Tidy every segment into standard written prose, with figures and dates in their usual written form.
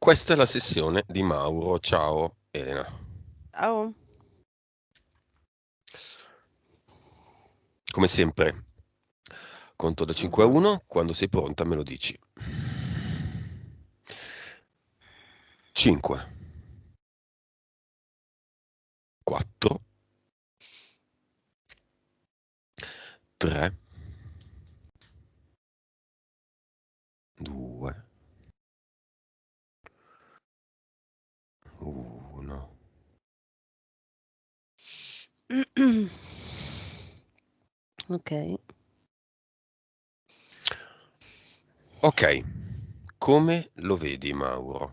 Questa è la sessione di Mauro. Ciao Elena. Ciao. Come sempre, conto da 5 a Mhm. 1, quando sei pronta me lo dici. 5, 4, 3, 2, 1. Ok. Ok, come lo vedi Mauro?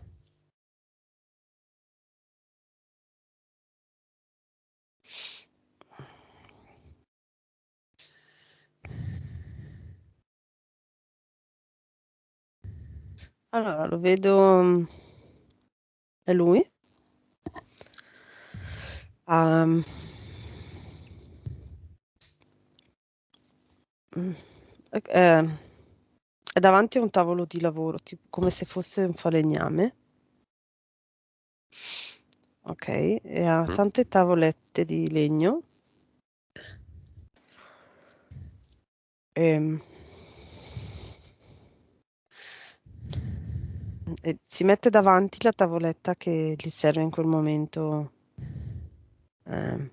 Allora, lo vedo, è lui. Ha, mm, è, è davanti a un tavolo di lavoro, tipo, come se fosse un falegname. Ok, e ha Mm? tante tavolette di legno. E, e si mette davanti la tavoletta che gli serve in quel momento ehm,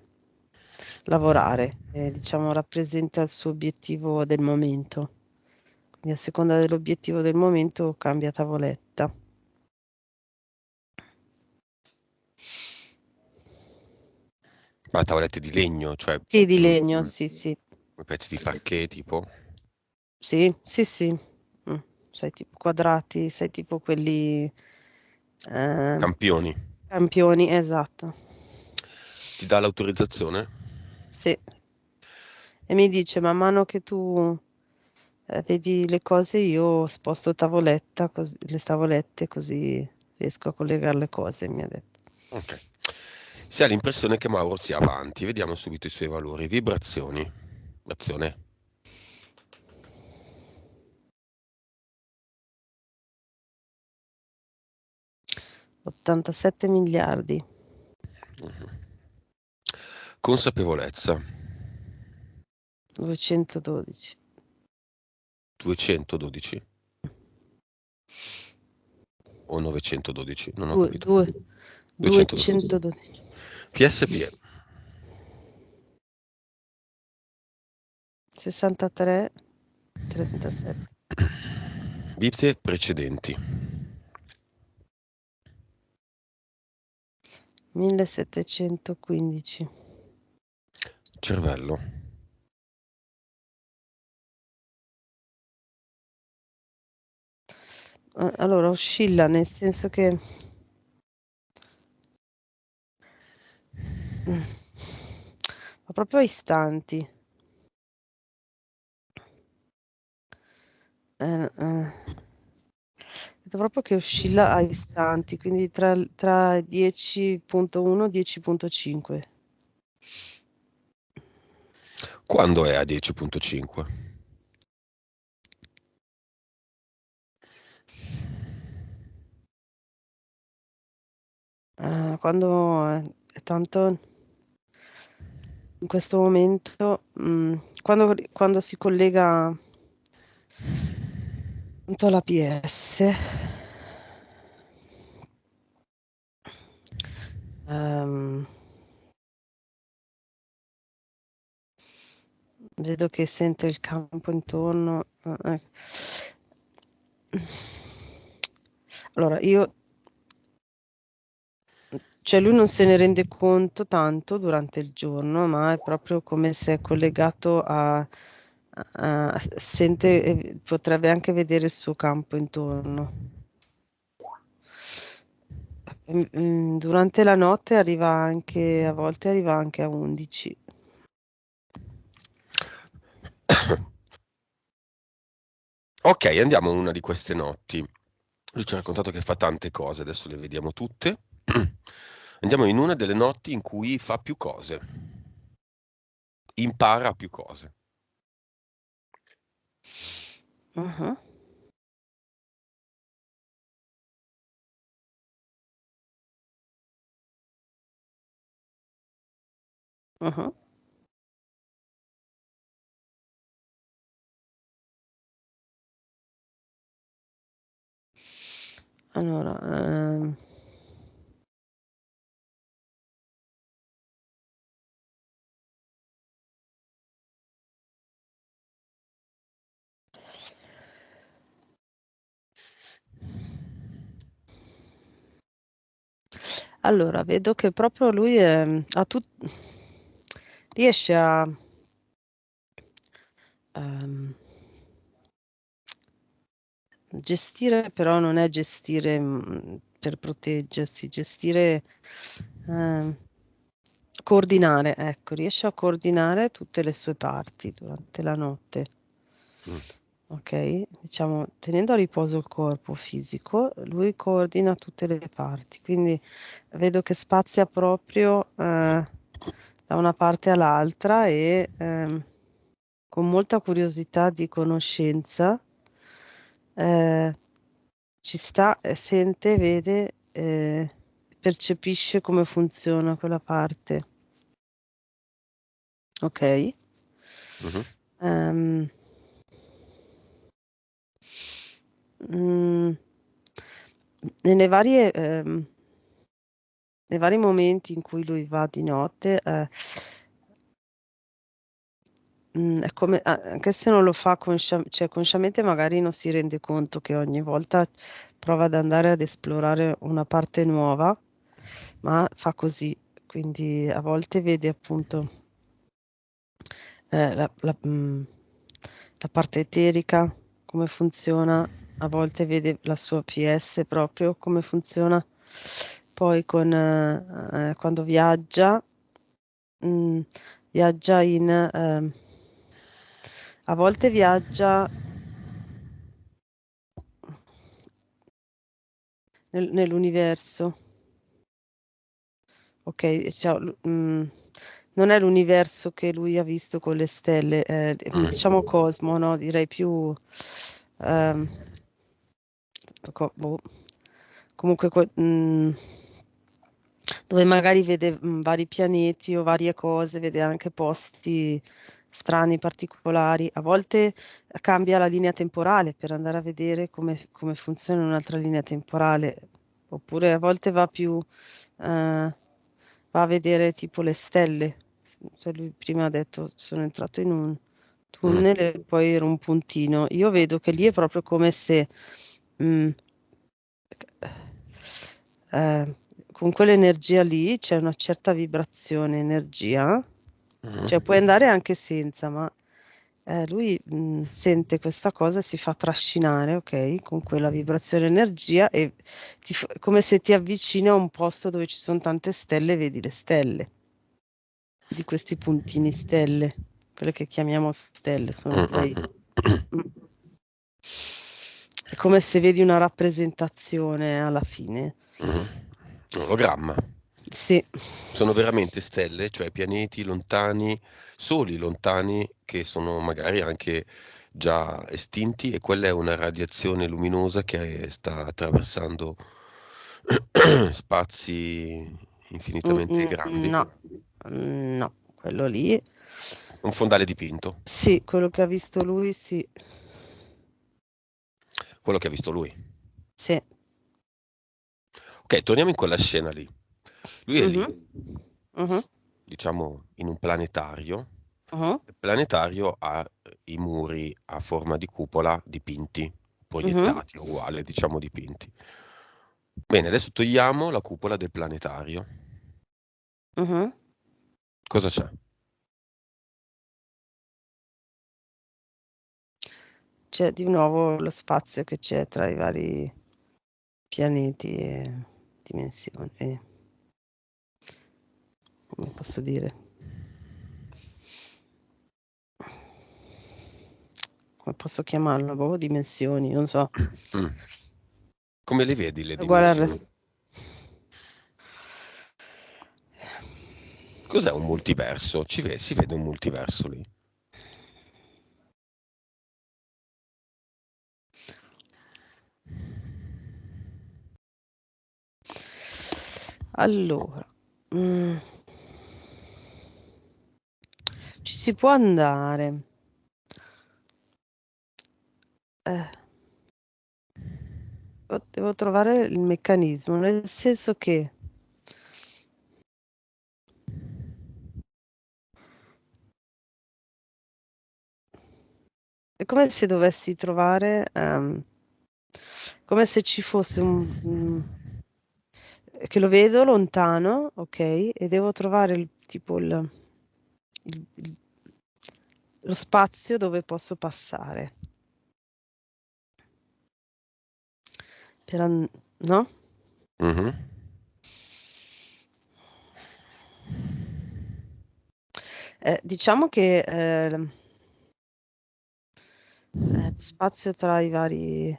lavorare. E, diciamo, rappresenta il suo obiettivo del momento. Quindi a seconda dell'obiettivo del momento cambia tavoletta. Ma tavolette di legno, cioè Sì, di mm, legno, sì, sì. pezzi di parquet tipo? Sì, sì, sì. Mm. Sai, tipo quadrati, sai, tipo quelli eh, Campioni. campioni, esatto. Ti dà l'autorizzazione? Sì. E mi dice, man mano che tu vedi le cose, io sposto tavoletta, le tavolette, così riesco a collegare le cose, mi ha detto. Ok. Si ha l'impressione che Mauro sia avanti. Vediamo subito i suoi valori. Vibrazioni. Vibrazione. 87 miliardi, Mhm. Consapevolezza. 212. 212 o 912? Non ho Due, capito. due, 212. 212. PSP. 63, 37. Vite precedenti. 1715. Cervello. Allora, oscilla nel senso che fa proprio a istanti. Vedo proprio che oscilla a istanti, quindi tra 10.1 e 10.5. Quando è a 10.5? Quando è tanto in questo momento, quando si collega tanto alla PS, ehm, vedo che sente il campo intorno. Allora, cioè lui non se ne rende conto tanto durante il giorno, ma è proprio come se è collegato sente, potrebbe anche vedere il suo campo intorno. Durante la notte arriva anche, a volte arriva anche a 11. Ok, andiamo in una di queste notti. Lui ci ha raccontato che fa tante cose, adesso le vediamo tutte. Andiamo in una delle notti in cui fa più cose, impara più cose. Mhm. Mhm. Allora, allora, vedo che proprio lui riesce a ehm, gestire, però non è gestire per proteggersi, gestire, ehm, coordinare, ecco, riesce a coordinare tutte le sue parti durante la notte. Mm. Ok, diciamo, tenendo a riposo il corpo fisico, lui coordina tutte le parti, quindi vedo che spazia proprio da una parte all'altra e con molta curiosità di conoscenza eh, ci sta, sente, vede, percepisce come funziona quella parte. Ok? Mhm. Ehm, mm, nelle varie, nei vari momenti in cui lui va di notte, è come, anche se non lo fa cioè, consciamente, magari non si rende conto che ogni volta prova ad andare ad esplorare una parte nuova, ma fa così. Quindi a volte vede appunto la parte eterica, come funziona, a volte vede la sua PS proprio come funziona, poi quando viaggia, mm, viaggia a volte viaggia nell'universo, ok? Non è l'universo che lui ha visto con le stelle, diciamo Mm. cosmo, no? Direi più ehm, boh. Comunque dove magari vede vari pianeti o varie cose, vede anche posti strani, particolari. A volte cambia la linea temporale per andare a vedere come funziona un'altra linea temporale, oppure a volte va a vedere tipo le stelle. Cioè lui prima ha detto sono entrato in un Mm. tunnel e poi era un puntino. Io vedo che lì è proprio come se mm, eh, con quell'energia lì c'è una certa vibrazione, energia, Mm. cioè puoi andare anche senza, ma lui sente questa cosa e si fa trascinare, ok, con quella vibrazione energia e come se ti avvicini a un posto dove ci sono tante stelle e vedi le stelle, di questi puntini stelle, quelle che chiamiamo stelle, sono Mm. quei. Mm. Mm. È come se vedi una rappresentazione alla fine. Mm. Ologramma. Sì. Sono veramente stelle, cioè pianeti lontani, soli lontani, che sono magari anche già estinti, e quella è una radiazione luminosa che sta attraversando spazi infinitamente grandi. No, no, quello lì, Un fondale dipinto, sì, quello che ha visto lui, sì, quello che ha visto lui. sì. Ok, torniamo in quella scena lì. Lui è lì, Mhm, mhm, diciamo, in un planetario. mhm, Il planetario ha i muri a forma di cupola dipinti, mhm, proiettati, uguale, diciamo dipinti. Bene, adesso togliamo la cupola del planetario. mhm. Cosa c'è? C'è di nuovo lo spazio che c'è tra i vari pianeti e dimensioni, come posso dire, come posso chiamarlo? Boh, dimensioni, non so. Mm. Come le vedi le Guarda, dimensioni? Cos'è un multiverso? Si vede un multiverso lì? allora, mm, Ci si può andare. Eh, devo trovare il meccanismo, nel senso che è come se dovessi trovare, come se ci fosse che lo vedo lontano, ok? E devo trovare tipo il- lo spazio dove posso passare. No? Mhm. Diciamo che lo spazio tra i vari,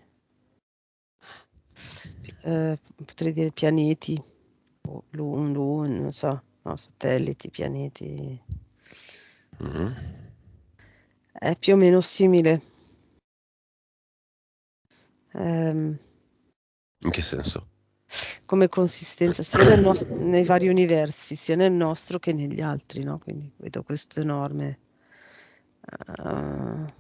potrei dire pianeti, o non so, no, satelliti, pianeti, Mhm. è più o meno simile. ehm, In che senso? come consistenza sia nei vari universi, sia nel nostro che negli altri, no? Quindi vedo questo enorme. eh,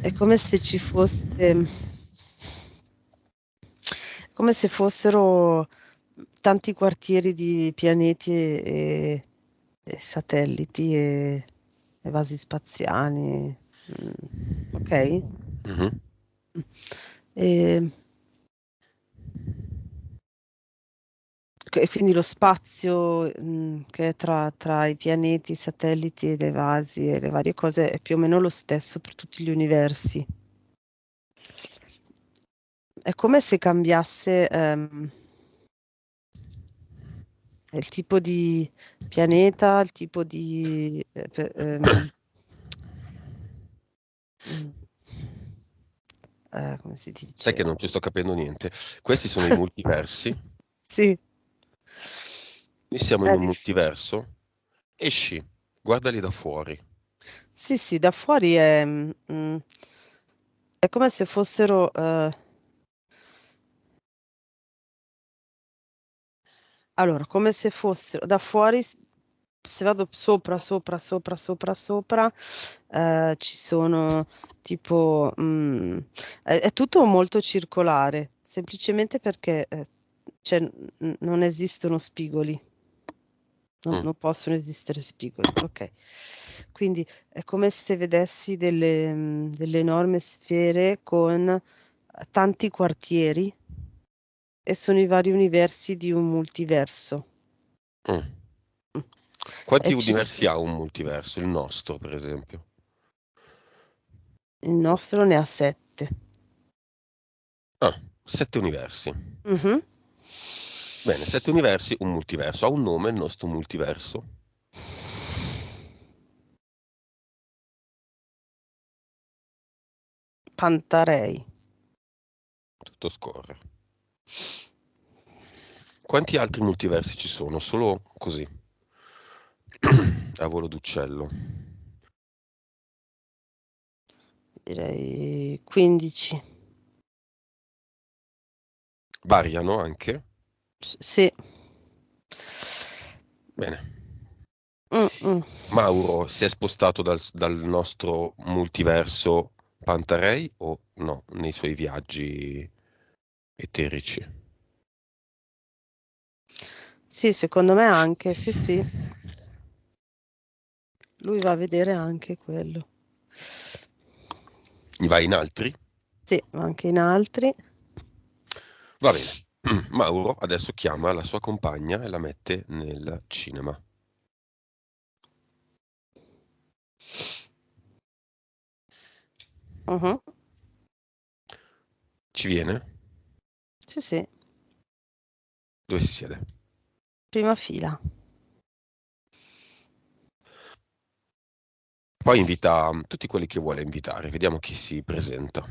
è come se ci fosse, come se fossero tanti quartieri di pianeti e satelliti e vasi spaziali. Mm, ok? Mhm. E, e quindi lo spazio, che è tra i pianeti, i satelliti e le vasi e le varie cose è più o meno lo stesso per tutti gli universi. È come se cambiasse, il tipo di pianeta, il tipo di, mm, come si Sai che dice? non ci sto capendo niente. Questi sono i multiversi. Sì, Noi siamo in è un difficile. multiverso. Esci, guardali da fuori. Sì, sì, da fuori è come se fossero, allora, come se fossero da fuori, se vado sopra, sopra, sopra, sopra, sopra, ci sono tipo, è tutto molto circolare, semplicemente perché cioè, non esistono spigoli, Mm. non possono esistere spigoli, ok? Quindi è come se vedessi delle enormi sfere con tanti quartieri e sono i vari universi di un multiverso. Mm. Mm. Quanti E ci universi sono, ha un multiverso? Il nostro, per esempio. il nostro ne ha 7. Ah, 7 universi. Mhm. Bene, 7 universi, un multiverso. Ha un nome il nostro multiverso? Pantarei. Tutto scorre. Quanti altri multiversi ci sono? Solo così, a volo d'uccello. Direi 15. Variano anche? Sì. Bene. Mm. Mauro si è spostato dal nostro multiverso Pantarei o no, nei suoi viaggi eterici? Sì, secondo me anche, sì, sì. Lui va a vedere anche quello. Va in altri? Sì, ma anche in altri. Va bene. Mauro adesso chiama la sua compagna e la mette nel cinema. Mhm. Ci viene? Sì, sì, Dove si siede? prima fila. Poi invita tutti quelli che vuole invitare. Vediamo chi si presenta.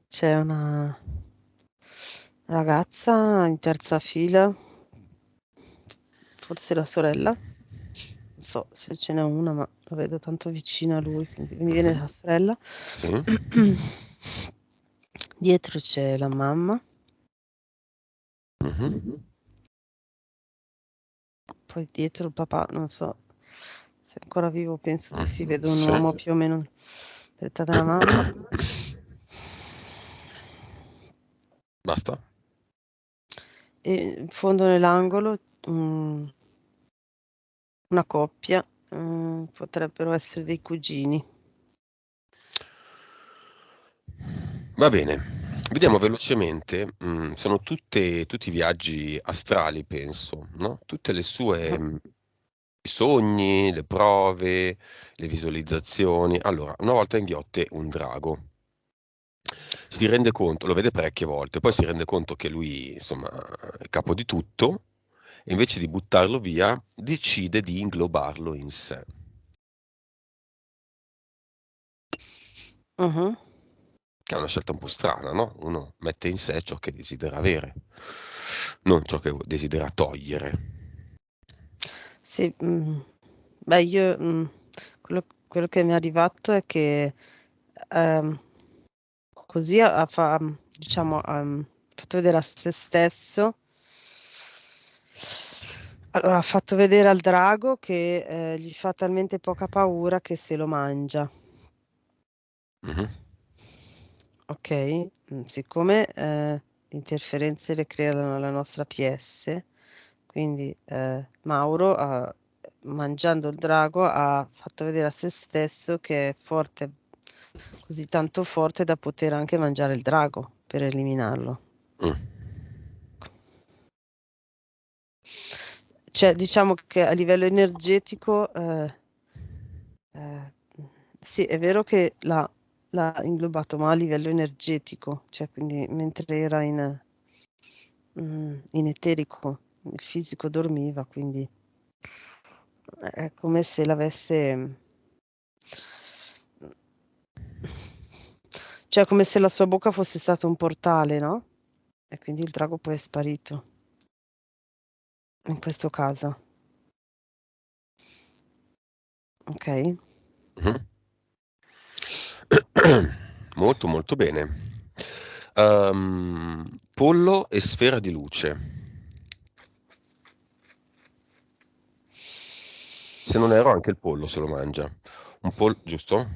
C'è una ragazza in terza fila, forse la sorella. Non so se ce n'è una, ma la vedo tanto vicina a lui, quindi mi viene Mhm. la sorella. Sì. Dietro c'è la mamma Mhm. Poi dietro il papà, non so se è ancora vivo, penso di sì, vedo un Sì. uomo più o meno dell'età della mamma. Basta? E in fondo nell'angolo una coppia, potrebbero essere dei cugini. Va bene. Vediamo velocemente, sono tutti viaggi astrali, penso, no? Tutte le sue, i sogni, le prove, le visualizzazioni. Allora, una volta inghiotte un drago. Si rende conto, lo vede parecchie volte, poi si rende conto che lui, insomma, è capo di tutto e invece di buttarlo via, decide di inglobarlo in sé. Mhm. Che è una scelta un po' strana, no? Uno mette in sé ciò che desidera avere, non ciò che desidera togliere. Sì, beh, io quello che mi è arrivato è che ehm, così diciamo, ha fatto vedere a se stesso. Allora, ha fatto vedere al drago che gli fa talmente poca paura che se lo mangia. Mhm. Ok? Siccome interferenze le crea la nostra PS, quindi Mauro, mangiando il drago, ha fatto vedere a se stesso che è forte, così tanto forte da poter anche mangiare il drago per eliminarlo. Mm. Cioè, diciamo che a livello energetico, eh, sì, è vero che l'ha inglobato, ma a livello energetico, cioè quindi mentre era in eterico, il fisico dormiva, quindi è come se l'avesse, cioè come se la sua bocca fosse stato un portale, no? E quindi il drago poi è sparito, in questo caso, ok? Mhm. Molto molto bene. Pollo e sfera di luce. Se non erro anche il pollo se lo mangia. Un pollo, giusto?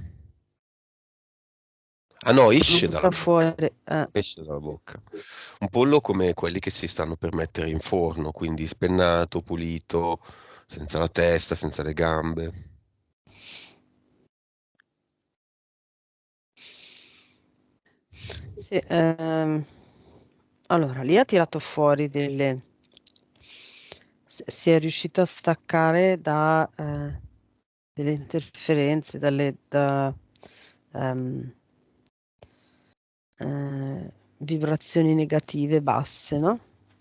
Ah no, Lo esce dalla butta bocca. fuori. Esce dalla bocca. Un pollo come quelli che si stanno per mettere in forno, quindi spennato, pulito, senza la testa, senza le gambe. Sì, allora, lì ha tirato fuori si è riuscito a staccare da delle interferenze, ehm, vibrazioni negative basse, no?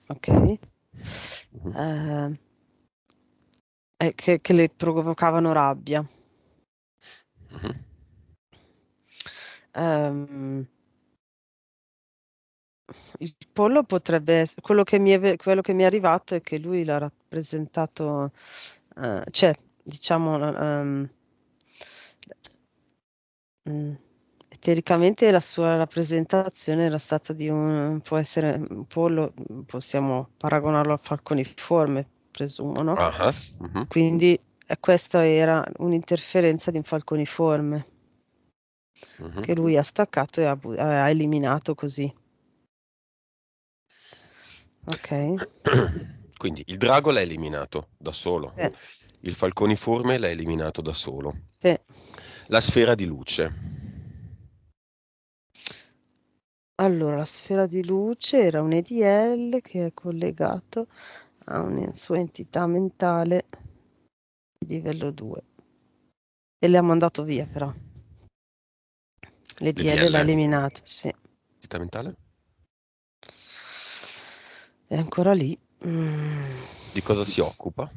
Ok? Mhm. Eh, che le provocavano rabbia. Mhm. Ehm, il pollo potrebbe essere, quello che mi è arrivato è che lui l'ha rappresentato, cioè, diciamo, mm, teoricamente la sua rappresentazione era stata può essere un pollo, possiamo paragonarlo al falconiforme, presumo, no? Ah, ah. Mhm. Quindi questa era un'interferenza di un falconiforme Mhm. che lui ha staccato e ha eliminato così. Ok? Quindi il drago l'ha eliminato da solo, Sì, il falconiforme l'ha eliminato da solo, sì. la sfera di luce. Allora, la sfera di luce era un EDL che è collegato a una sua entità mentale di livello 2 e le ha mandato via però. L'EDL l'ha L'EDL? eliminato, sì. Entità mentale? È ancora lì. Di cosa si occupa?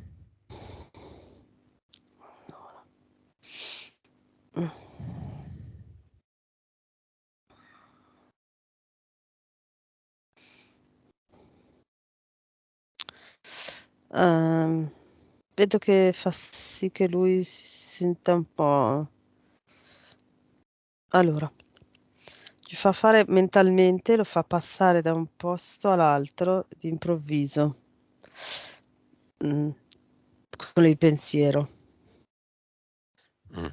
Mm. Ehm, vedo che fa sì che lui si senta un po'. Allora, Gli fa fare mentalmente, lo fa passare da un posto all'altro d'improvviso, con il pensiero. Mm.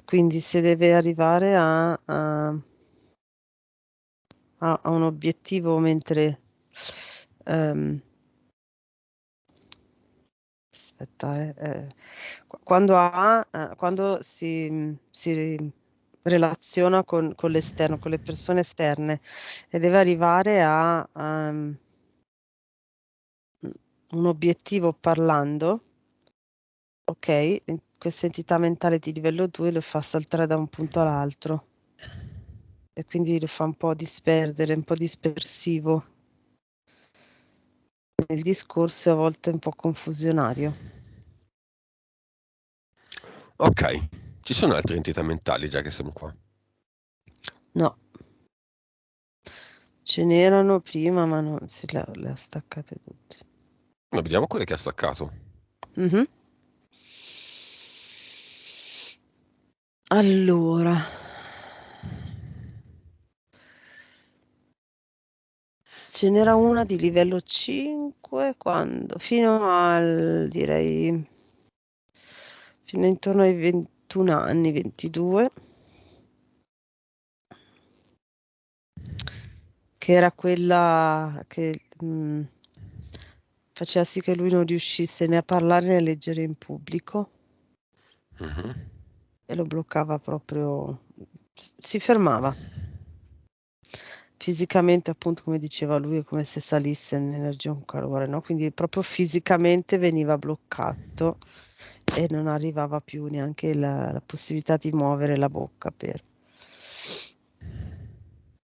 Quindi se deve arrivare a un obiettivo mentre ehm, aspetta, quando si relaziona con l'esterno, con le persone esterne e deve arrivare a un obiettivo parlando, ok, questa entità mentale di livello 2 lo fa saltare da un punto all'altro e quindi lo fa un po' disperdere, un po' dispersivo nel discorso e a volte un po' confusionario. Ok, ci sono altre entità mentali già che siamo qua. No, ce n'erano prima, ma non si le ha staccate tutte. Ma vediamo quelle che ha staccato. Mhm. Allora, ce n'era una di livello 5 fino al, direi, fino intorno ai 21 anni, 22, che era quella che faceva sì che lui non riuscisse né a parlare né a leggere in pubblico Mhm. e lo bloccava proprio, si fermava. Fisicamente, appunto, come diceva lui, è come se salisse l'energia un calore, no? Quindi proprio fisicamente veniva bloccato e non arrivava più neanche la possibilità di muovere la bocca per...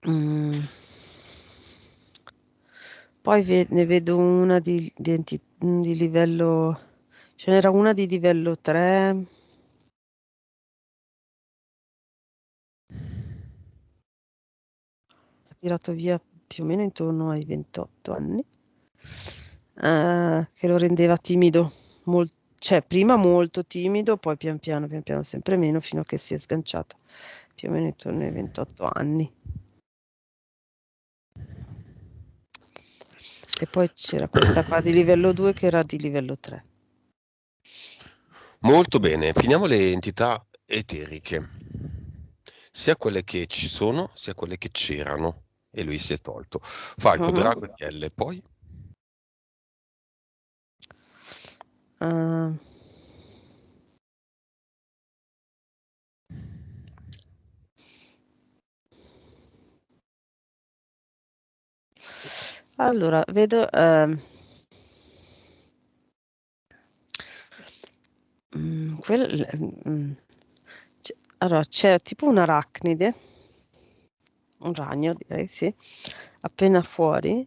Mm. Poi ne vedo una di livello... Ce n'era una di livello 3. Ha tirato via più o meno intorno ai 28 anni, che lo rendeva timido, cioè prima molto timido, poi pian piano sempre meno, fino a che si è sganciata, più o meno intorno ai 28 anni. E poi c'era questa qua di livello 2 che era di livello 3. Molto bene, finiamo le entità eteriche, sia quelle che ci sono, sia quelle che c'erano, e lui si è tolto. Falco, Mhm. Drago e L, poi? Ah, allora, vedo... allora, c'è tipo un arachnide, un ragno direi, sì, appena fuori,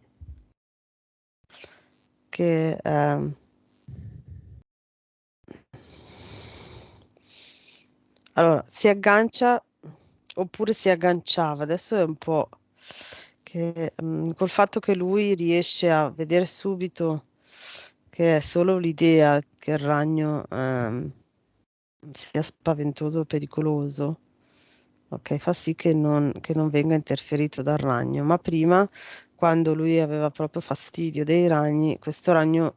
che allora si aggancia oppure si agganciava, adesso è un po' che col fatto che lui riesce a vedere subito che è solo l'idea che il ragno sia spaventoso o pericoloso. Ok, fa sì che non venga interferito dal ragno, ma prima, quando lui aveva proprio fastidio dei ragni, questo ragno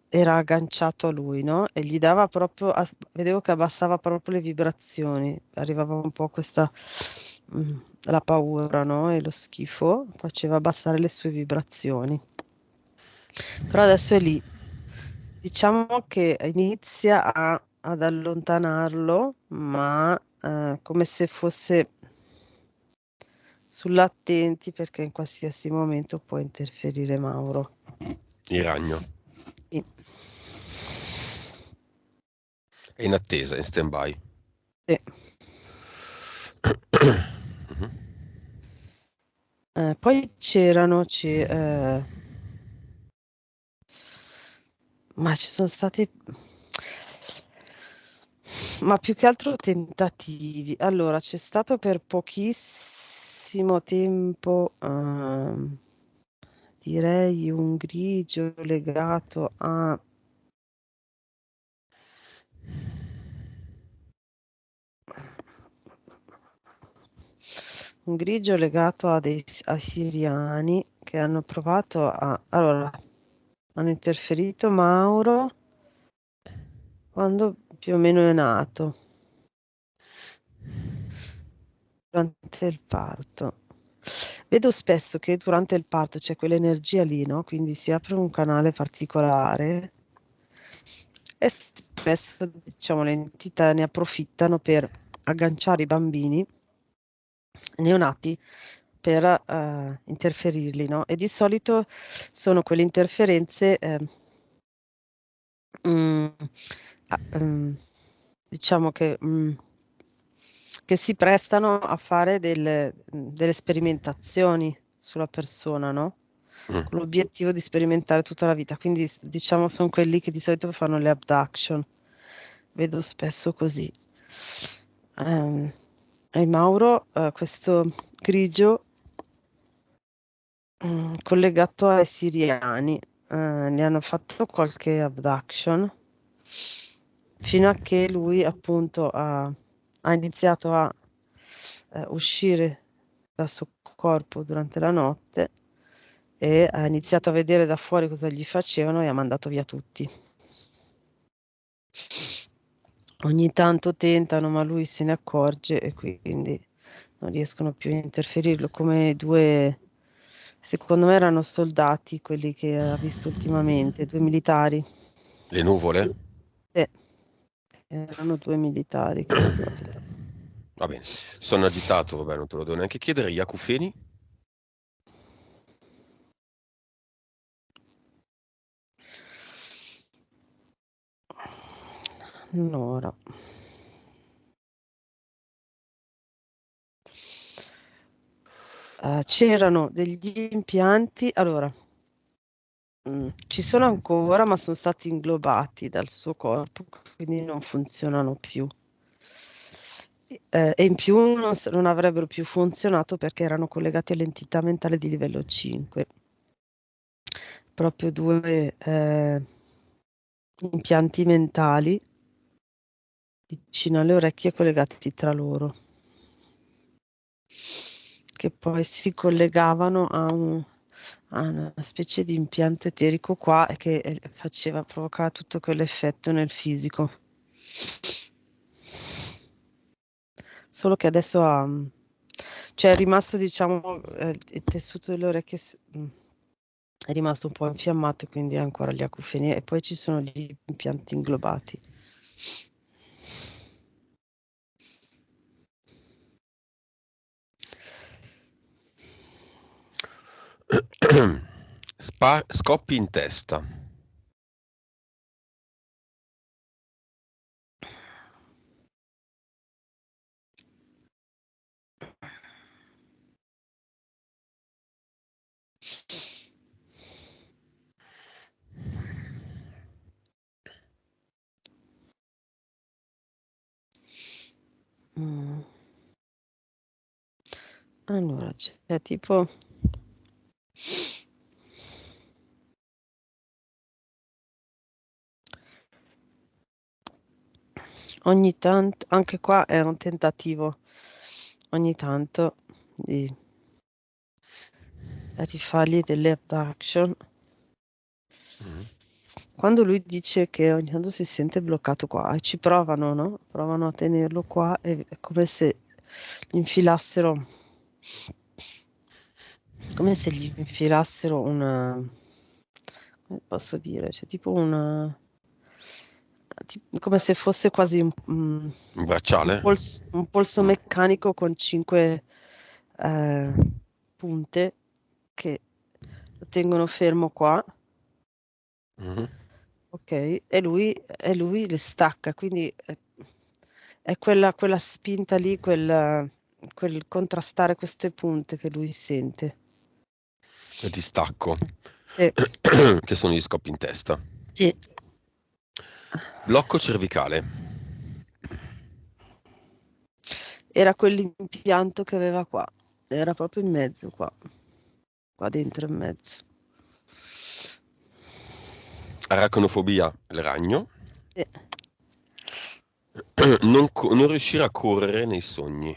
era agganciato a lui, no? E gli dava proprio, vedevo che abbassava proprio le vibrazioni, arrivava un po' questa, mm, la paura, no? E lo schifo, faceva abbassare le sue vibrazioni. Però adesso è lì. Diciamo che inizia ad allontanarlo, ma come se fosse sull'attenti perché in qualsiasi momento può interferire Mauro. Il ragno. Sì. È in attesa, in stand-by. Sì. Mhm. Poi ma ci sono stati, ma più che altro tentativi. Allora, c'è stato per pochissimo tempo, direi un grigio legato a un grigio legato ai siriani che hanno provato allora, hanno interferito Mauro quando più o meno è nato, durante il parto. Vedo spesso che durante il parto c'è quell'energia lì, no? Quindi si apre un canale particolare e spesso, diciamo, le entità ne approfittano per agganciare i bambini neonati per interferirli, no? E di solito sono quelle interferenze, mm, diciamo che si prestano a fare delle sperimentazioni sulla persona, no? Mm. Con l'obiettivo di sperimentare tutta la vita. Quindi, diciamo, sono quelli che di solito fanno le abduction. Vedo spesso così. E Mauro, questo grigio collegato ai siriani, ne hanno fatto qualche abduction fino a che lui appunto ha iniziato a uscire dal suo corpo durante la notte e ha iniziato a vedere da fuori cosa gli facevano e ha mandato via tutti. Ogni tanto tentano, ma lui se ne accorge e quindi non riescono più a interferirlo, come due, secondo me erano soldati quelli che ha visto ultimamente, due militari. Le nuvole? Sì, erano due militari che l'hanno tentato. Va bene. Sono agitato, vabbè, non te lo devo neanche chiedere. Gli acufeni? Allora, c'erano degli impianti, allora, ci sono ancora, ma sono stati inglobati dal suo corpo, quindi non funzionano più. E in più non avrebbero più funzionato perché erano collegati all'entità mentale di livello 5. Proprio due impianti mentali vicino alle orecchie collegati tra loro, che poi si collegavano a una specie di impianto eterico qua e che provocava tutto quell'effetto nel fisico. Solo che adesso cioè è rimasto, diciamo, il tessuto delle orecchie è rimasto un po' infiammato e quindi ha ancora gli acufeni e poi ci sono gli impianti inglobati. Scoppi in testa. Mm. Allora, c'è tipo ogni tanto, anche qua è un tentativo ogni tanto di rifargli delle abduction. Mm. Quando lui dice che ogni tanto si sente bloccato qua e ci provano, no? Provano a tenerlo qua e è come se gli infilassero una, come posso dire, cioè tipo come se fosse quasi Un bracciale? un polso Mm. meccanico con 5 eh, punte che lo tengono fermo qua, Mm. ok? E lui le stacca, quindi è quella spinta lì, quel contrastare queste punte che lui sente. Il distacco, Sì, che sono gli scoppi in testa. sì. Blocco cervicale. Era quell'impianto che aveva qua, era proprio in mezzo qua dentro in mezzo. Aracnofobia, il ragno. Sì. Non riuscire a correre nei sogni.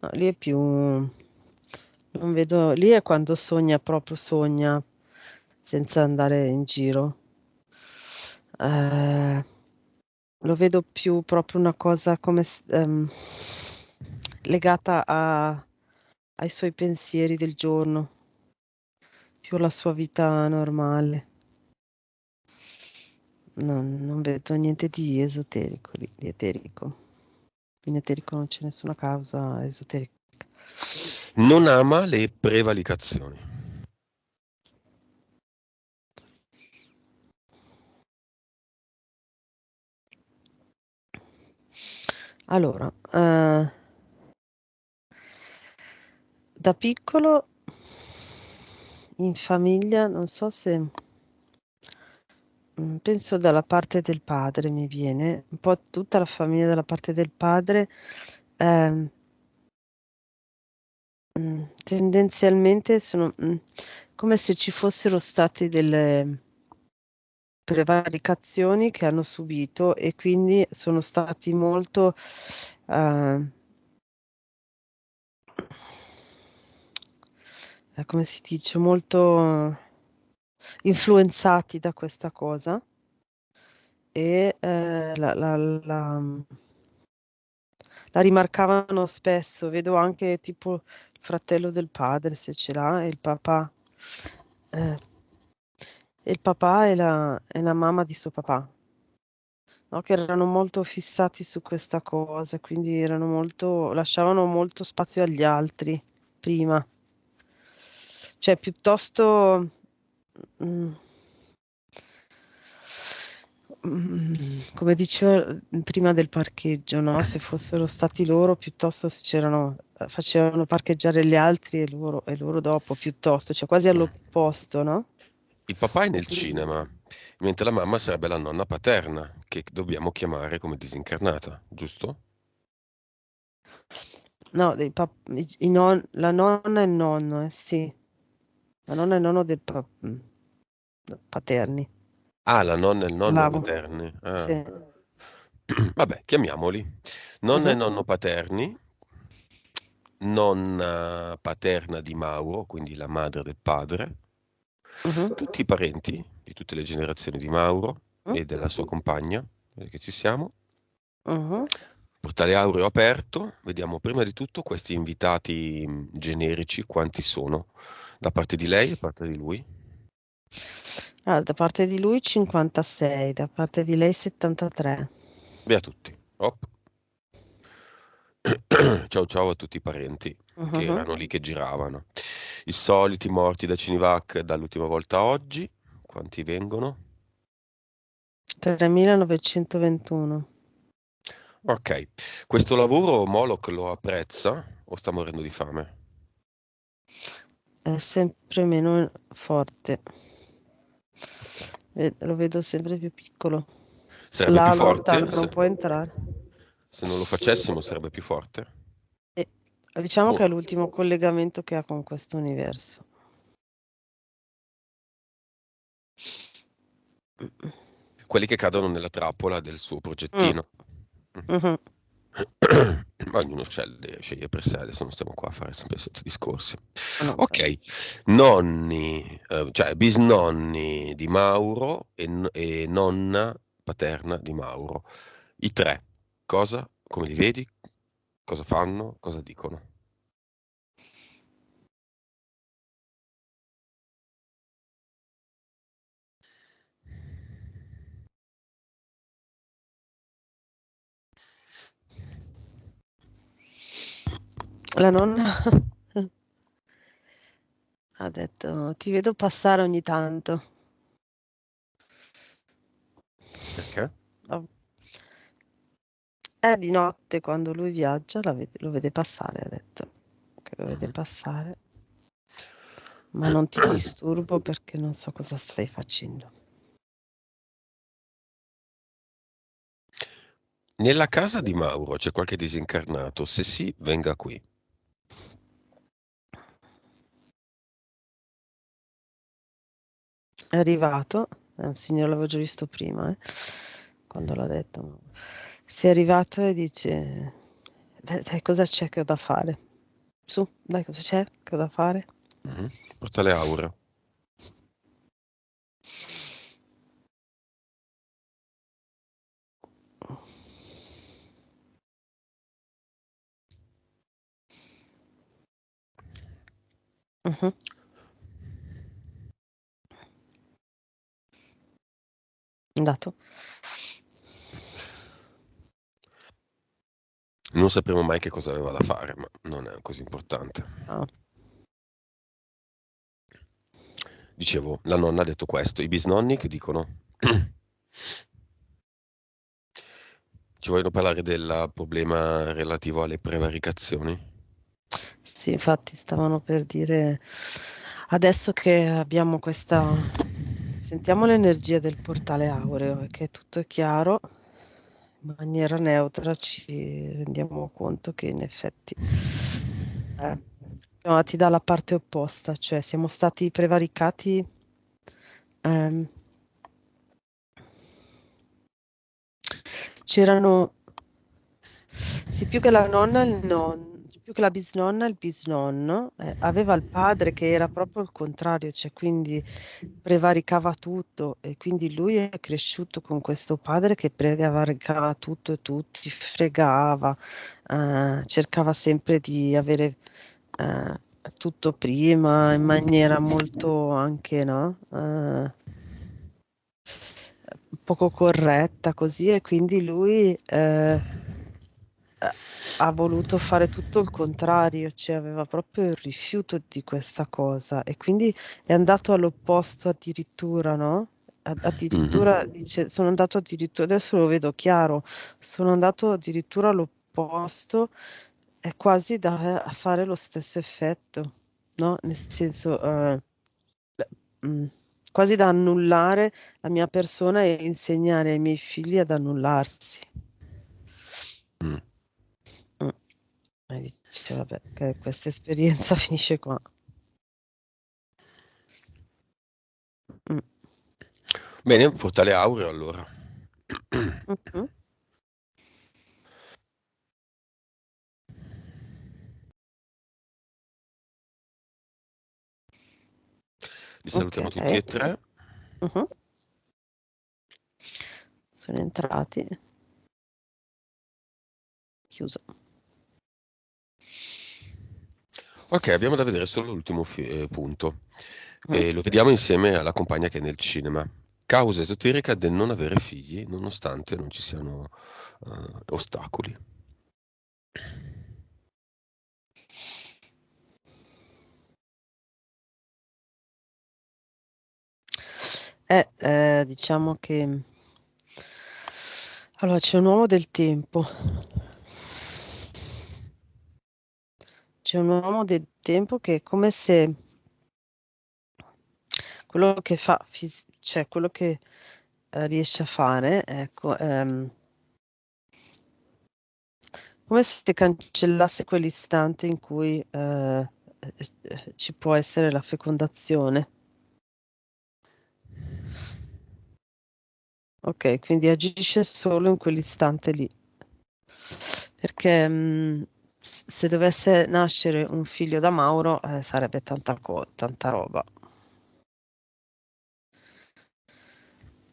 No, lì è più... Non vedo... Lì è quando sogna, proprio sogna, senza andare in giro. Lo vedo più proprio una cosa come legata ai suoi pensieri del giorno, più alla sua vita normale. Non vedo niente di esoterico lì, di eterico. In eterico non c'è nessuna causa esoterica. Non ama le prevaricazioni. Allora, da piccolo in famiglia, non so se penso dalla parte del padre mi viene, un po' tutta la famiglia dalla parte del padre, ehm, tendenzialmente sono come se ci fossero state delle prevaricazioni che hanno subito e quindi sono stati molto come si dice, molto influenzati da questa cosa e la rimarcavano spesso. Vedo anche tipo il fratello del padre, se ce l'ha, eh, e il papà e la mamma di suo papà, no? Che erano molto fissati su questa cosa, quindi erano molto, lasciavano molto spazio agli altri prima. Cioè, piuttosto, mm, come dicevo prima del parcheggio, no? Se fossero stati loro, piuttosto facevano parcheggiare gli altri e loro dopo, piuttosto, cioè quasi all'opposto, no? Il papà è E nel quindi, cinema, mentre la mamma sarebbe la nonna paterna, che dobbiamo chiamare come disincarnata, giusto? no, la nonna e il nonno, sì. La nonna e il nonno paterni. Ah, la nonna e il nonno Parlavo. paterni. Ah. Sì. Vabbè, chiamiamoli. Nonna e Mhm, nonno paterni, nonna paterna di Mauro, quindi la madre del padre, mhm, tutti i parenti di tutte le generazioni di Mauro mhm, e della sua compagna, che ci siamo. mhm. Portale aureo aperto, vediamo prima di tutto questi invitati generici, quanti sono, da parte di lei e da parte di lui. Ah, da parte di lui 56, da parte di lei 73. Via tutti. Hop. Ciao ciao a tutti i parenti che Mhm. erano lì che giravano. I soliti morti da Cinivac dall'ultima volta a oggi. Quanti vengono? 3921. Ok. Questo lavoro Moloch lo apprezza o sta morendo di fame? È sempre meno forte. Ok. Lo vedo sempre più piccolo. Sarebbe più Là lontano, forte? non può entrare. Se non lo facessimo sarebbe più forte? E diciamo che Boh. è l'ultimo collegamento che ha con questo universo. Quelli che cadono nella trappola del suo Mm, progettino. mhm. Ma ognuno sceglie per sé, adesso non stiamo qua a fare sempre sotto discorsi. Ma no, Ok, nonni, cioè bisnonni di Mauro e nonna paterna di Mauro. I tre, cosa? Come li vedi? Cosa fanno? Cosa dicono? la nonna ha detto, ti vedo passare ogni tanto. Perché? Oh. Di notte quando lui viaggia lo vede passare, ha detto. Che lo vede Mhm. passare. Ma non ti disturbo perché non so cosa stai facendo. Nella casa di Mauro c'è qualche disincarnato? Se sì, venga qui. È arrivato, un signore l'avevo già visto prima, quando l'ha detto. Si è arrivato e dice, dai, cosa c'è che ho da fare? Su, dai, cosa c'è? Cosa fare? Mhm. Portale aureo. Mhm. Andato. Non sapremo mai che cosa aveva da fare, ma non è così importante. Ah. Dicevo, la nonna ha detto questo, i bisnonni che dicono? Ci vogliono parlare del problema relativo alle prevaricazioni? Sì, infatti stavano per dire, adesso che abbiamo questa, sentiamo l'energia del portale aureo e che tutto è chiaro, in maniera neutra ci rendiamo conto che in effetti siamo andati dalla parte opposta, cioè siamo stati prevaricati. ehm, C'erano, sì, più che la nonna, più che la bisnonna, il bisnonno aveva il padre che era proprio il contrario, cioè quindi prevaricava tutto e quindi lui è cresciuto con questo padre che prevaricava tutto e tutti, fregava, cercava sempre di avere eh, tutto prima in maniera molto anche, no? Poco corretta così e quindi lui ha voluto fare tutto il contrario, cioè aveva proprio il rifiuto di questa cosa e quindi è andato all'opposto addirittura, no? Mhm. Addirittura dice, sono andato addirittura, adesso lo vedo chiaro, sono andato addirittura all'opposto, è quasi da fare lo stesso effetto, no? Nel senso, mm, quasi da annullare la mia persona e insegnare ai miei figli ad annullarsi. Mm. Mm. E dice, vabbè, che questa esperienza finisce qua. Mm. Bene, portale aureo allora. Mhm. Li Ok, salutiamo tutti e tre. mhm. Sono entrati. Chiuso. Ok, abbiamo da vedere solo l'ultimo punto. Mm. E lo vediamo insieme alla compagna che è nel cinema. Causa esoterica del non avere figli, nonostante non ci siano ostacoli. Diciamo che allora c'è un uomo del tempo. C'è un uomo del tempo che è come se quello che fa, cioè quello che riesce a fare, ecco, come se cancellasse quell'istante in cui ci può essere la fecondazione. Ok, quindi agisce solo in quell'istante lì. Perché se dovesse nascere un figlio da Mauro, sarebbe tanta roba.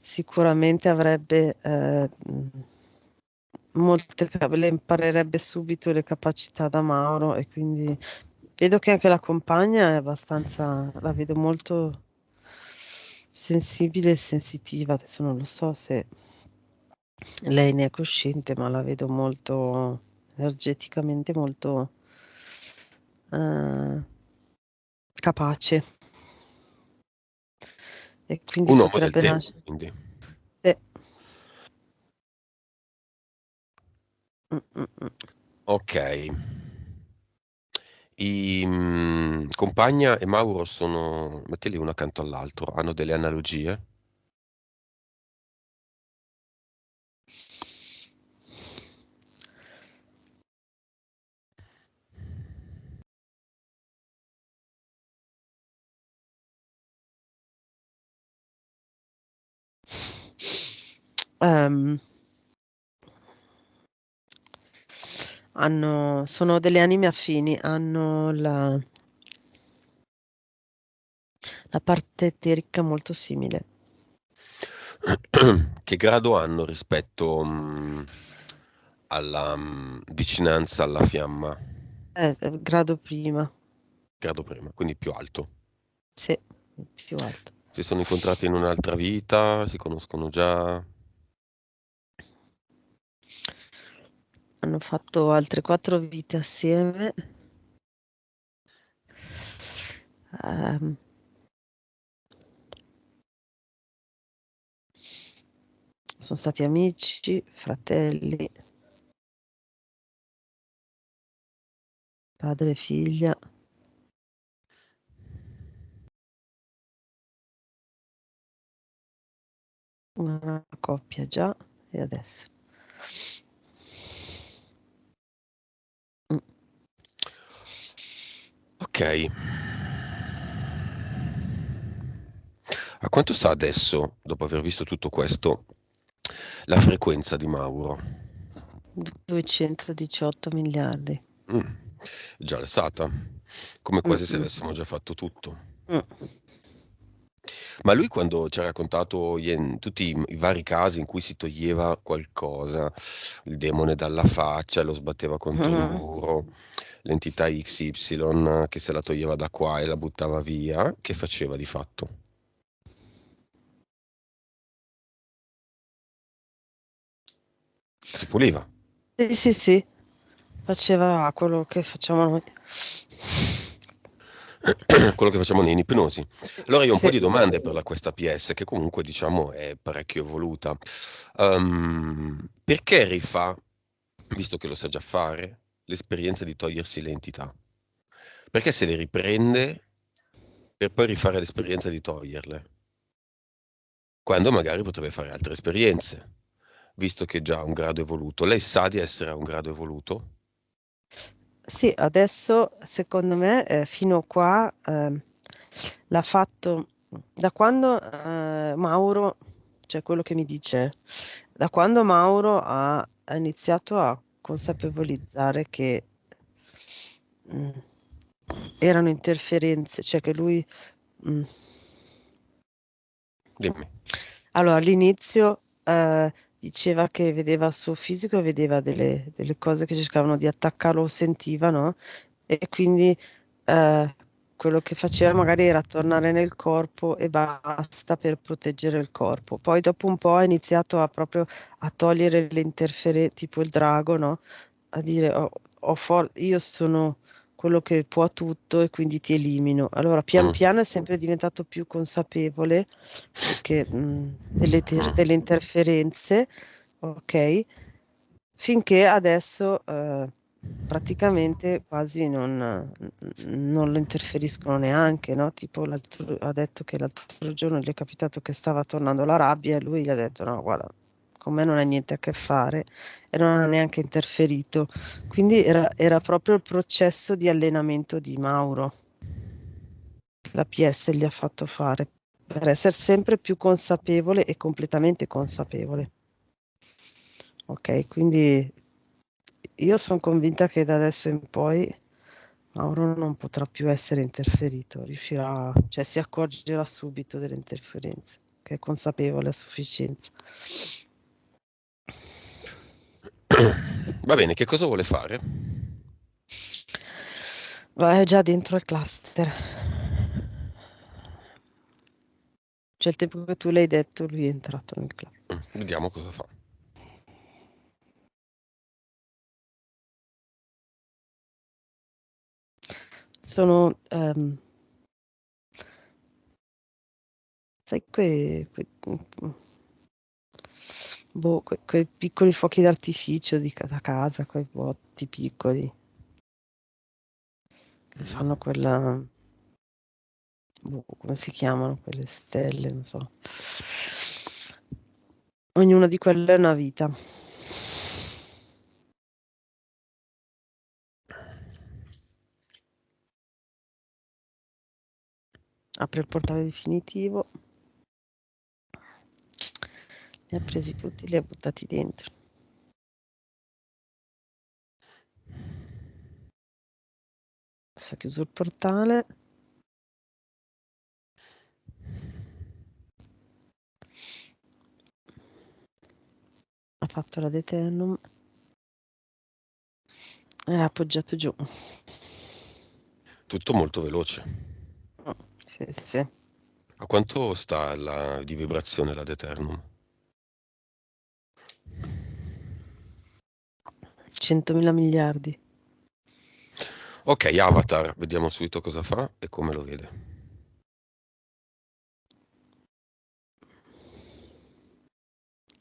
Sicuramente avrebbe le imparerebbe subito le capacità da Mauro e quindi vedo che anche la compagna è abbastanza, la vedo molto sensibile e sensitiva. Adesso non lo so se lei ne è cosciente, ma la vedo molto energeticamente molto eh, capace e quindi Un uomo del potrebbe tempo, nascere. quindi. Sì. Mm, mm, mm. Ok. Compagna e Mauro sono, mettili uno accanto all'altro, hanno delle analogie? Ehm, sono delle anime affini, hanno la parte eterica molto simile. Che grado hanno rispetto alla vicinanza alla fiamma? Grado prima, Grado prima, quindi più alto. sì, più alto. Si sono incontrati in un'altra vita, si conoscono già. Hanno fatto altre 4 vite assieme. Ehm, sono stati amici, fratelli, padre e figlia. Una coppia già, e adesso. Mm. Ok. A quanto sta adesso, dopo aver visto tutto questo, la frequenza di Mauro? 218 miliardi. Mm, già alzata, come Mm, quasi se mm, avessimo già fatto tutto. mm. Ma lui quando ci ha raccontato tutti i vari casi in cui si toglieva qualcosa, il demone dalla faccia, lo sbatteva contro un Mm. muro, l'entità XY che se la toglieva da qua e la buttava via, che faceva di fatto? Si puliva. Sì, sì, sì, faceva quello che facciamo noi. Quello che facciamo in ipnosi. Allora io ho un po' Sì. di domande per questa PS che comunque diciamo è parecchio evoluta. Perché rifà, visto che lo sa già fare, l'esperienza di togliersi le entità? Perché se le riprende per poi rifare l'esperienza di toglierle? Quando magari potrebbe fare altre esperienze, visto che è già a un grado evoluto. Lei sa di essere a un grado evoluto? Sì, adesso secondo me fino a qua l'ha fatto da quando Mauro, cioè quello che mi dice, da quando Mauro ha iniziato a consapevolizzare che mm, erano interferenze, cioè che lui... mm, Dimmi. allora, all'inizio diceva che vedeva il suo fisico e vedeva delle cose che cercavano di attaccarlo, sentiva, no? E quindi eh, quello che faceva magari era tornare nel corpo e basta per proteggere il corpo. Poi dopo un po' ha iniziato a proprio a togliere le interferenze, tipo il drago, no? A dire io sono quello che può tutto e quindi ti elimino. Allora, pian Mm, piano è sempre diventato più consapevole che, mm. delle interferenze, ok? Finché adesso praticamente quasi non lo interferiscono neanche, no? Tipo ha detto che l'altro giorno gli è capitato che stava tornando la rabbia e lui gli ha detto no, guarda, con me non ha niente a che fare e non ha neanche interferito. Quindi era proprio il processo di allenamento di Mauro che la PS gli ha fatto fare per essere sempre più consapevole e completamente consapevole. Ok, quindi io sono convinta che da adesso in poi Mauro non potrà più essere interferito, riuscirà, cioè si accorgerà subito delle interferenze, che è consapevole a sufficienza. Va bene, che cosa vuole fare? Va, è già dentro il cluster. Cioè il tempo che tu l'hai detto, lui è entrato nel cluster. Vediamo cosa fa. Sono, sai, quei piccoli fuochi d'artificio da casa, quei botti piccoli che fanno Mhm. quella, come si chiamano quelle stelle, non so. Ognuna di quelle è una vita. Apre il portale definitivo, li ha presi tutti, li ha buttati dentro. Adesso ha chiuso il portale. Ha fatto la Deternum e l'ha appoggiato giù. Tutto molto veloce. Sì, sì. A quanto sta di vibrazione la Deternum? 100.000 miliardi. Ok, Avatar, vediamo subito cosa fa e come lo vede.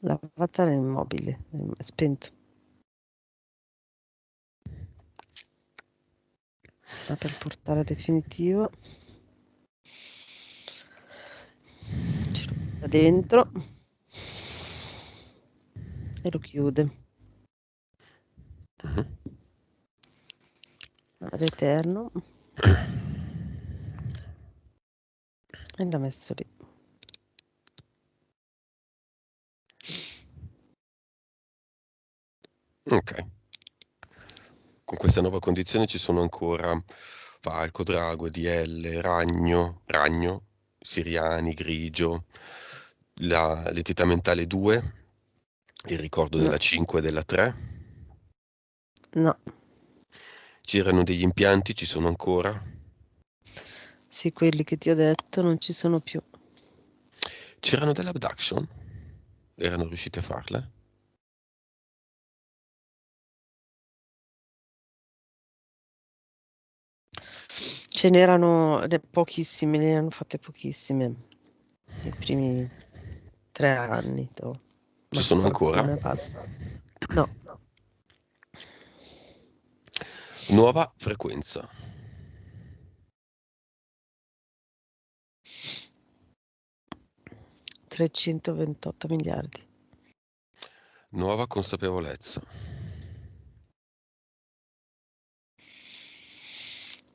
L'avatar è immobile, è spento. Apre il portale definitivo. Ce lo butta dentro e lo chiude. Mhm. Ad eterno e l'ha messo lì. Ok. Con questa nuova condizione ci sono ancora Falco, Drago, EDL, Ragno, Siriani, Grigio, l'entità mentale 2, il ricordo No, della 5 e della 3. no. C'erano degli impianti, ci sono ancora. Sì, quelli che ti ho detto non ci sono più. C'erano delle abduction? Erano riusciti a farle? Ce n'erano pochissime, ne hanno fatte pochissime i primi 3 anni. Ci Ma sono ancora? qualcuna basta. No, 'Nuova frequenza'. 328 miliardi. 'Nuova consapevolezza'.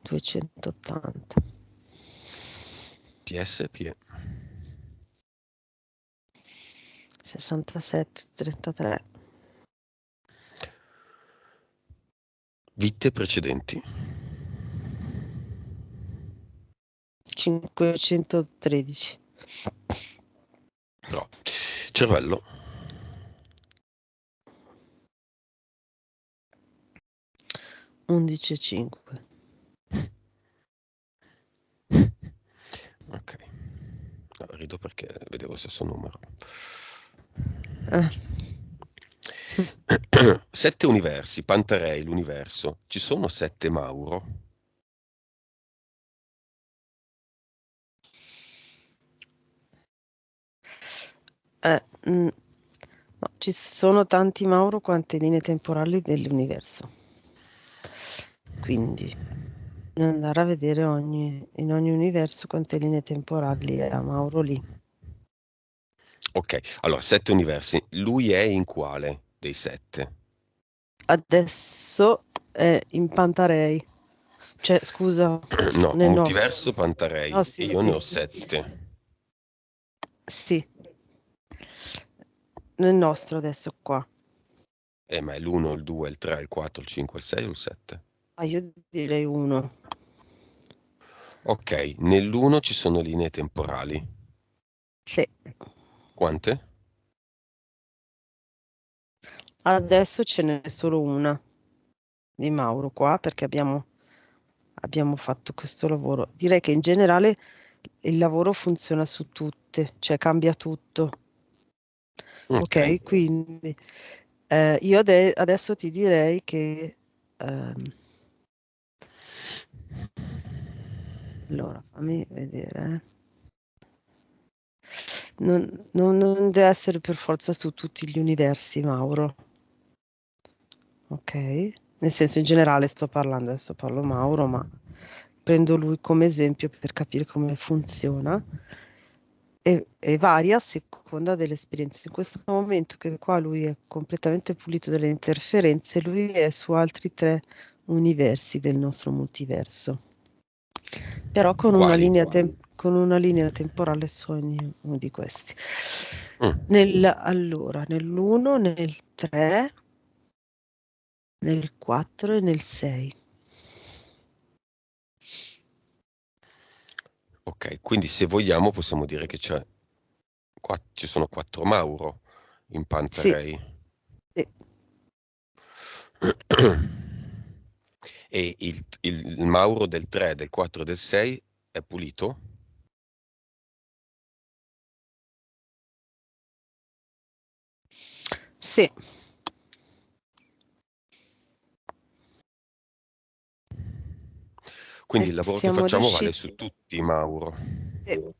280. PSPE. 67, 33. Vite precedenti. 513. No. Cervello. 11,5. Ok. No, rido perché vedevo il stesso numero. Eh. 7 universi, Pantarei, l'universo. Ci sono 7 Mauro? No, ci sono tanti Mauro quante linee temporali dell'universo. Quindi andare a vedere in ogni universo quante linee temporali ha Mauro lì. Ok, allora 7 universi. Lui è in quale dei 7? Adesso è in Pantarei. Cioè, scusa, No, nel nostro. multiverso Pantarei No, e sì, io ne sì. ho 7. Sì, nel nostro adesso qua. Ma è l'1, il 2, il 3, il 4, il 5, il 6 o il 7? Ah, io direi 1. Ok, nell'1 ci sono linee temporali. Sì. Quante? Adesso ce n'è solo una di Mauro qua perché abbiamo fatto questo lavoro. Direi che in generale il lavoro funziona su tutte, cioè cambia tutto. Ok, Ok, quindi io adesso ti direi che allora fammi vedere. Non deve essere per forza su tutti gli universi, Mauro. Ok? Nel senso in generale sto parlando, adesso parlo Mauro, ma prendo lui come esempio per capire come funziona e varia a seconda delle esperienze. In questo momento che qua lui è completamente pulito dalle interferenze, lui è su altri 3 universi del nostro multiverso, però quali? con una linea temporale su ognuno di questi. Mm, Allora, nell'1, nel 3, nel 4 e nel 6. Ok, quindi se vogliamo possiamo dire che ci sono 4 Mauro in Sì, Pantarei. sì, E il Mauro del 3, del 4 e del 6 è pulito? sì. Quindi E il lavoro che siamo facciamo vale su riusciti, tutti, Mauro, sì, perché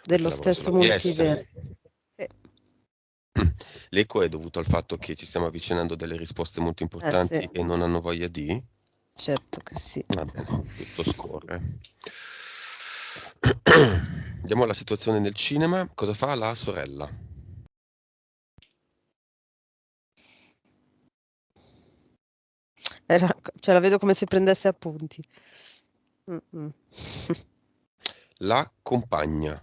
dello lavora stesso sulla PS. multiverso. Sì, L'eco è dovuto al fatto che ci stiamo avvicinando a delle risposte molto sì, importanti e non hanno voglia di? certo che sì. Va bene, tutto scorre. Andiamo alla situazione nel cinema. Cosa fa la sorella? Cioè, la vedo come se prendesse appunti. Mm-mm. La compagna.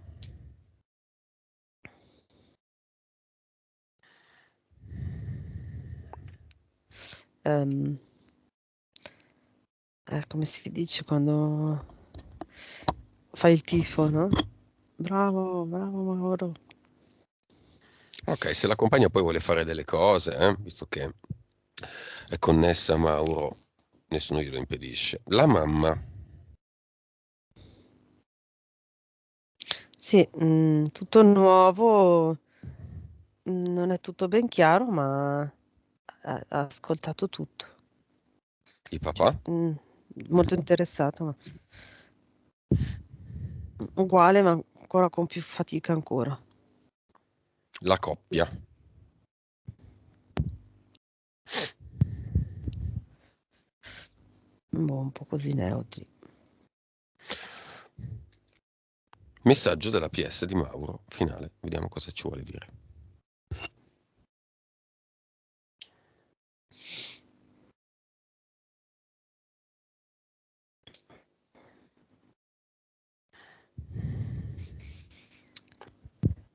Ehm, come si dice quando fai il tifo, no? Bravo, bravo Mauro. Ok, se la compagna poi vuole fare delle cose, visto che è connessa a Mauro, nessuno glielo impedisce. La mamma. Sì, tutto nuovo, non è tutto ben chiaro, ma ha ascoltato tutto. Il Cioè, papà. molto interessato, ma uguale, ma ancora con più fatica ancora. La coppia. Boh, un po' così neutri. Messaggio della PS di Mauro, finale. Vediamo cosa ci vuole dire.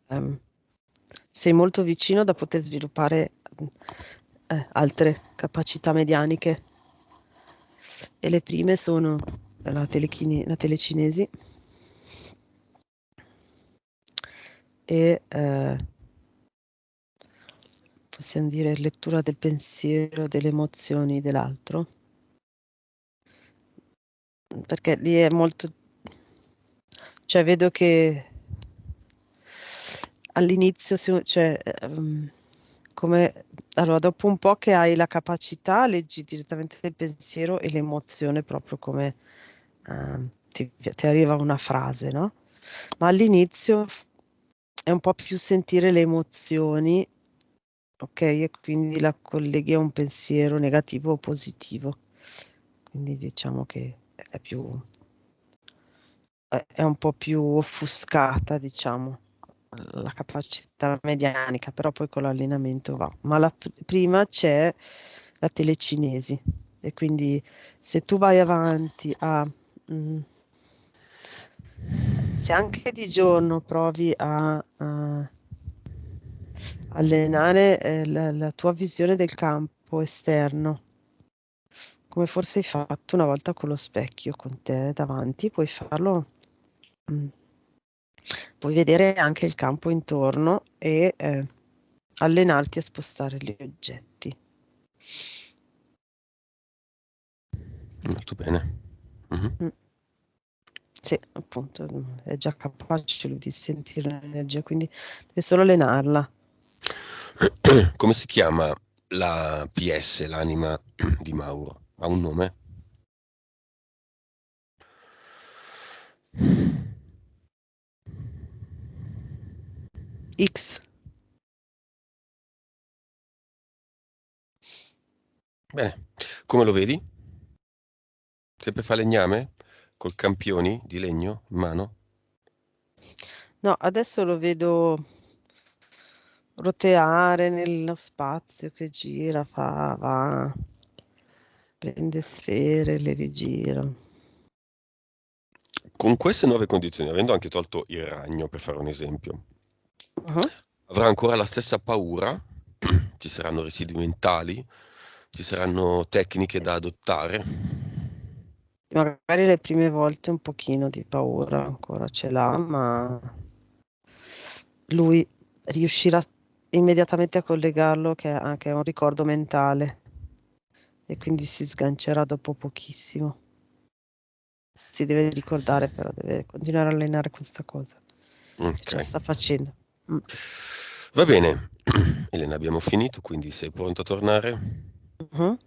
Ehm, sei molto vicino da poter sviluppare altre capacità medianiche. E le prime sono la telecinesi e possiamo dire lettura del pensiero, delle emozioni dell'altro, perché lì è molto, cioè vedo che all'inizio, cioè, come, allora dopo un po' che hai la capacità, leggi direttamente il pensiero e l'emozione proprio come ti arriva una frase, no? Ma all'inizio è un po' più sentire le emozioni, ok? E quindi la colleghi a un pensiero negativo o positivo. Quindi diciamo che è un po' più offuscata, diciamo, la capacità medianica, però poi con l'allenamento va. Ma prima c'è la telecinesi e quindi se tu vai avanti mm, se anche di giorno provi a allenare la tua visione del campo esterno, come forse hai fatto una volta con lo specchio con te davanti, puoi farlo, mm, puoi vedere anche il campo intorno e allenarti a spostare gli oggetti. Molto bene. Mhm. Mm, sì, appunto, è già capace lui di sentire l'energia, quindi deve solo allenarla. Come si chiama la PS, l'anima di Mauro? Ha un nome? X. Bene. Come lo vedi? Sempre falegname? Col campioni di legno in mano? No, adesso lo vedo roteare nello spazio che gira, va, prende sfere, le rigira. Con queste nuove condizioni, avendo anche tolto il ragno, per fare un esempio, Mhm. avrà ancora la stessa paura? Ci saranno residui mentali? Ci saranno tecniche da adottare? magari le prime volte un pochino di paura ancora ce l'ha, ma lui riuscirà immediatamente a collegarlo che è un ricordo mentale e quindi si sgancerà dopo pochissimo. Si deve ricordare, però deve continuare a allenare questa cosa che ce la Ok. sta facendo. Mm. Va bene, Elena, abbiamo finito, quindi sei pronto a tornare? Mhm.